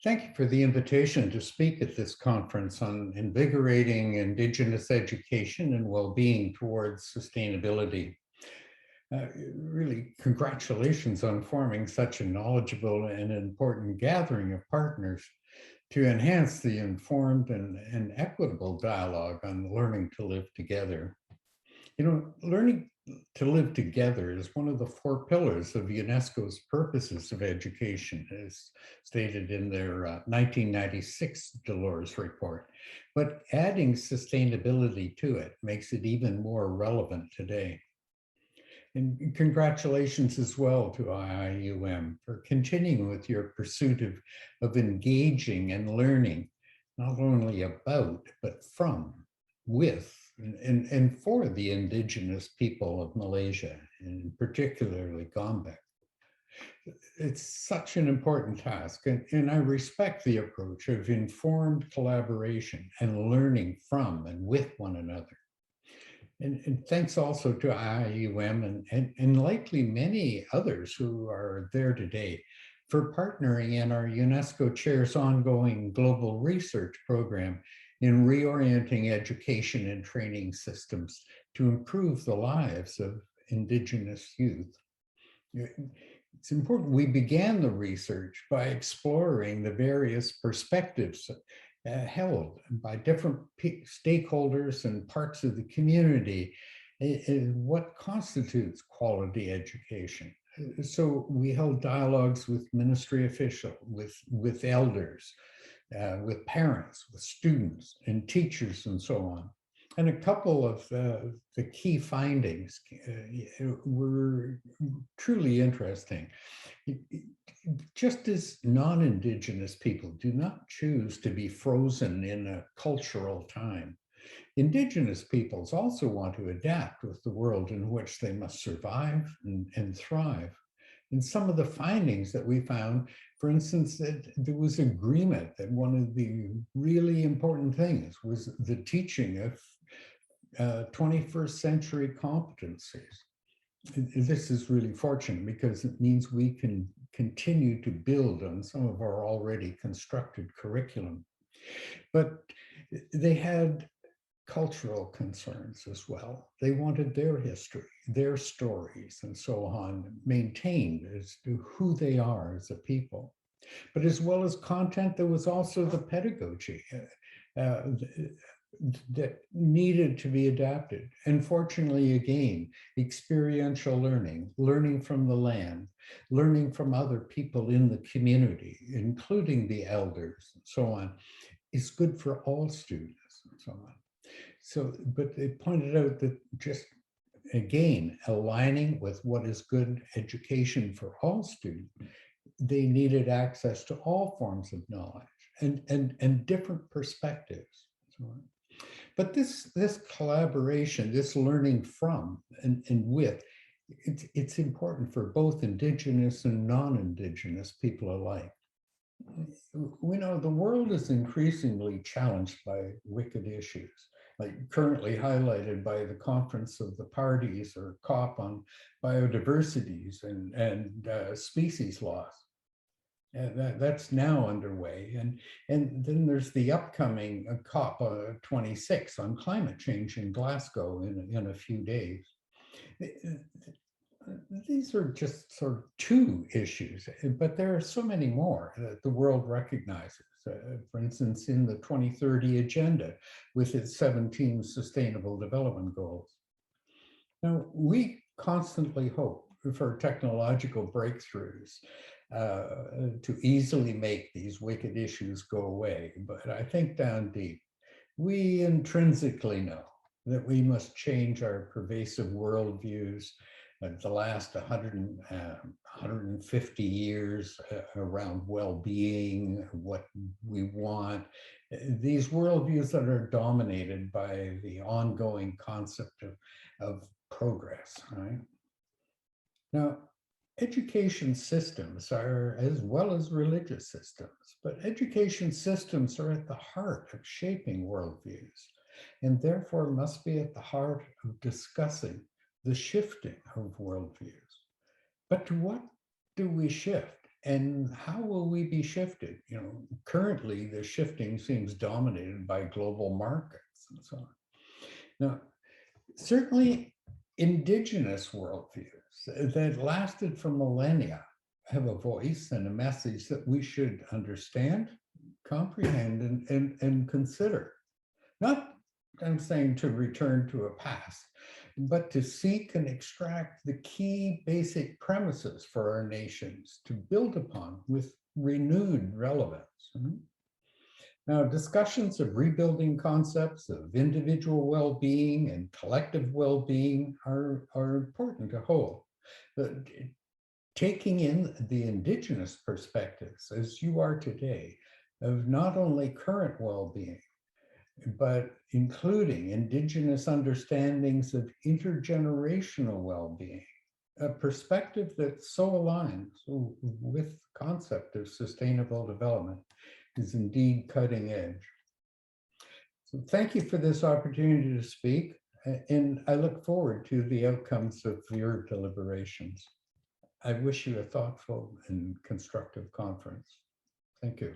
Thank you for the invitation to speak at this conference on invigorating Indigenous education and well-being towards sustainability. Really, congratulations on forming such a knowledgeable and important gathering of partners to enhance the informed and equitable dialogue on learning to live together. Learning to live together is one of the four pillars of UNESCO's purposes of education, as stated in their 1996 Dolores report. But adding sustainability to it makes it even more relevant today. And congratulations as well to IIUM for continuing with your pursuit of engaging and learning, not only about, but from, with, and for the Indigenous people of Malaysia, and particularly Gombek. It's such an important task, and I respect the approach of informed collaboration and learning from and with one another. And thanks also to IIUM and likely many others who are there today for partnering in our UNESCO Chair's ongoing global research program in reorienting education and training systems to improve the lives of Indigenous youth. It's important we began the research by exploring the various perspectives held by different stakeholders and parts of the community in what constitutes quality education. So we held dialogues with ministry officials, with elders, with parents, with students and teachers and so on. And a couple of the key findings were truly interesting. Just as non-Indigenous people do not choose to be frozen in a cultural time, Indigenous peoples also want to adapt with the world in which they must survive and thrive. And some of the findings that we found, for instance, that there was agreement that one of the really important things was the teaching of 21st century competencies. This is really fortunate because it means we can continue to build on some of our already constructed curriculum. But they had cultural concerns as well. They wanted their history, their stories, and so on maintained as to who they are as a people. But as well as content, there was also the pedagogy that needed to be adapted. And fortunately, again, experiential learning, learning from the land, learning from other people in the community, including the elders and so on, is good for all students and so on. So, but they pointed out that just, again, aligning with what is good education for all students, they needed access to all forms of knowledge and different perspectives. So on. But this collaboration, this learning from and with, it's important for both Indigenous and non-Indigenous people alike. We know the world is increasingly challenged by wicked issues, like currently highlighted by the Conference of the Parties, or COP, on biodiversities and species loss. That's now underway. And then there's the upcoming COP 26 on climate change in Glasgow in a few days. These are just sort of two issues, but there are so many more that the world recognizes. For instance, in the 2030 Agenda with its 17 Sustainable Development Goals. Now, we constantly hope for technological breakthroughs to easily make these wicked issues go away. But I think down deep, we intrinsically know that we must change our pervasive worldviews. The last 150 years around well-being, what we want, these worldviews that are dominated by the ongoing concept of progress, right? Now, education systems are, as well as religious systems, but education systems are at the heart of shaping worldviews, and therefore must be at the heart of discussing the shifting of worldviews. But to what do we shift? And how will we be shifted? You know, currently the shifting seems dominated by global markets and so on. Now, certainly indigenous worldviews that lasted for millennia have a voice and a message that we should understand, comprehend, and consider. Not, I'm saying, to return to a past, but to seek and extract the key basic premises for our nations to build upon with renewed relevance. Now, discussions of rebuilding concepts of individual well-being and collective well-being are important to hold. But taking in the indigenous perspectives, as you are today, of not only current well-being, but including indigenous understandings of intergenerational well-being, a perspective that so aligns with the concept of sustainable development, is indeed cutting edge. So thank you for this opportunity to speak, and I look forward to the outcomes of your deliberations. I wish you a thoughtful and constructive conference. Thank you.